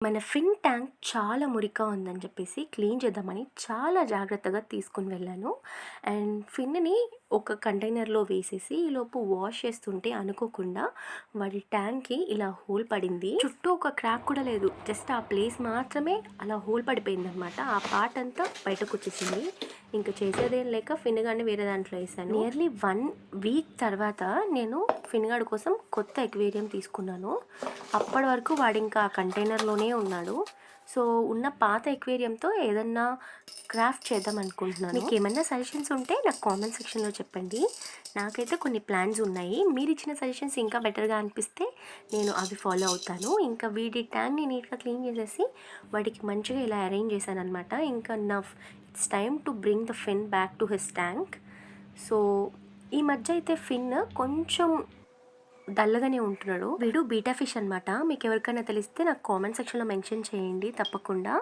మన ఫిన్ ట్యాంక్ చాలా మురికిగా ఉందని చెప్పేసి క్లీన్ చేద్దామని చాలా జాగ్రత్తగా తీసుకొని వెళ్ళాను. అండ్ ఫిన్‌ని ఒక కంటైనర్‌లో వేసేసి ఈలోపు వాష్ చేస్తుంటే అనుకోకుండా వాడి ట్యాంక్‌కి ఇలా హోల్ పడింది. చుట్టూ ఒక క్రాక్ కూడా లేదు. జస్ట్ ఆ ప్లేస్ మాత్రమే అలా హోల్ పడిపోయిందనమాట. ఆ పార్ట్ అంతా బయటకొచ్చేసింది. ఇంక చేసేదేం లేక ఫిన్ గాడిని వేరే దాంట్లో ఏశాను. నియర్లీ 1 వీక్ తర్వాత నేను ఫిన్ గాడి కోసం కొత్త ఎక్వేరియం తీసుకున్నాను. అప్పటి వరకు వాడింకా ఆ కంటైనర్‌లోనే ఉన్నాడు. సో, ఉన్న పాత ఎక్వేరియంతో ఏదన్నా క్రాఫ్ట్ చేద్దాం అనుకుంటున్నాను. మీకేమన్నా సజెషన్స్ ఉంటే నాకు కామెంట్ సెక్షన్‌లో చెప్పండి. నాకైతే కొన్ని ప్లాన్స్ ఉన్నాయి. మీరిచ్చిన సజెషన్స్ ఇంకా బెటర్‌గా అనిపిస్తే నేను అవి ఫాలో అవుతాను. ఇంకా వీడి ట్యాంక్‌ని నీట్‌గా క్లీన్ చేసేసి వాడికి మంచిగా ఇలా అరేంజ్ చేశాననమాట. ఇంకా it's time to bring the fin back to his tank. So, ఈ మధ్య అయితే ఫిన్ కొంచెం డల్‌గానే ఉంటున్నాడు. వీడు బీటా ఫిష్ అనమాట. మీకెవరికైనా తెలిస్తే నాకు కామెంట్ సెక్షన్‌లో మెన్షన్ చేయండి తప్పకుండా.